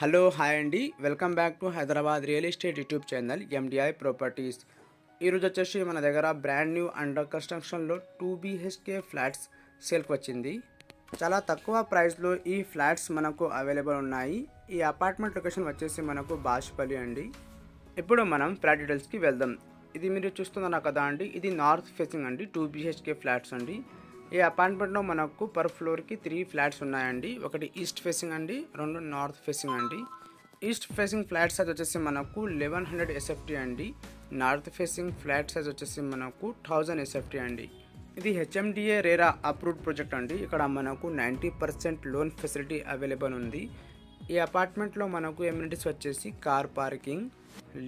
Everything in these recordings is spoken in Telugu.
హలో హాయ్ అండి, welcome back to Hyderabad real estate YouTube channel MDI properties. ఈరోజు వచ్చేసి మన దగ్గర బ్రాండ్ న్యూ అండర్ కన్స్ట్రక్షన్లో 2 BHK ఫ్లాట్స్ సేల్కి వచ్చింది. చాలా తక్కువ ప్రైస్లో ఈ ఫ్లాట్స్ మనకు అవైలబుల్ ఉన్నాయి. ఈ అపార్ట్మెంట్ లొకేషన్ వచ్చేసి మనకు బాష్పల్లి అండి. ఇప్పుడు మనం ఫ్లాట్ డీటెయిల్స్కి వెళ్దాం. ఇది మీరు చూస్తున్నారు కదా అండి, ఇది నార్త్ ఫేసింగ్ అండి, 2 BHK ఫ్లాట్స్ అండి. ఈ అపార్ట్మెంట్లో మనకు పర్ ఫ్లోర్కి 3 ఫ్లాట్స్ ఉన్నాయండి. ఒకటి ఈస్ట్ ఫేసింగ్ అండి, 2 నార్త్ ఫేసింగ్ అండి. ఈస్ట్ ఫేసింగ్ ఫ్లాట్ సైజ్ వచ్చేసి మనకు 1100 SFT అండి. నార్త్ ఫేసింగ్ ఫ్లాట్ సైజ్ వచ్చేసి మనకు 1000 SFT అండి. ఇది HMDA రేరా అప్రూవ్డ్ ప్రాజెక్ట్ అండి. ఇక్కడ మనకు 90% లోన్ ఫెసిలిటీ అవైలబుల్ ఉంది. ఈ అపార్ట్మెంట్లో మనకు ఎమ్యూనిటీస్ వచ్చేసి car parking,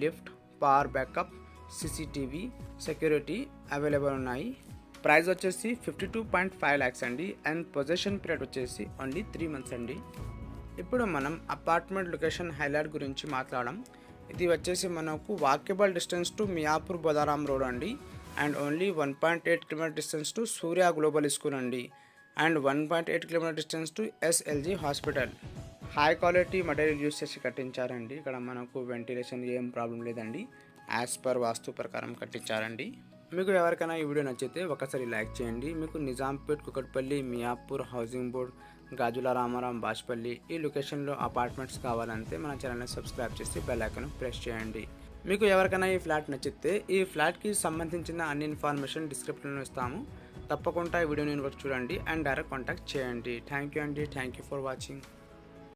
lift, power backup, CCTV, security available ఉన్నాయి. ప్రైస్ వచ్చేసి 52.5 lakhs అండి. అండ్ పొజిషన్ పీరియడ్ వచ్చేసి ఓన్లీ 3 months అండి. ఇప్పుడు మనం అపార్ట్మెంట్ లొకేషన్ హైలైట్ గురించి మాట్లాడడం. ఇది వచ్చేసి మనకు walkable distance to Miyapur Bodaram road అండి. And only 1.8 km distance to Surya global school అండి. And 1.8 km distance to SLG hospital. High quality material use చేసి కట్టించారండి. ఇక్కడ మనకు వెంటిలేషన్ ఏం ప్రాబ్లం లేదండి. యాజ్ పర్ వాస్తు ప్రకారం కట్టించారండి. మీకు ఎవరికైనా ఈ వీడియో నచ్చితే ఒకసారి లైక్ చేయండి. మీకు నిజాంపేట్, కుకట్పల్లి, మియాపూర్, హౌసింగ్ బోర్డ్, గాజుల రామారాం, బాష్పల్లి ఈ లొకేషన్లో అపార్ట్మెంట్స్ కావాలంటే మన ఛానల్ని సబ్స్క్రైబ్ చేసి బెల్ ఐకాన్ ప్రెస్ చేయండి. మీకు ఎవరికైనా ఈ ఫ్లాట్ నచ్చితే ఈ ఫ్లాట్కి సంబంధించిన అన్ని ఇన్ఫర్మేషన్ డిస్క్రిప్షన్లో ఇస్తాము. తప్పకుండా ఈ వీడియోని చూడండి అండ్ డైరెక్ట్ కాంటాక్ట్ చేయండి. థ్యాంక్ యూ అండి. Thank you for watching.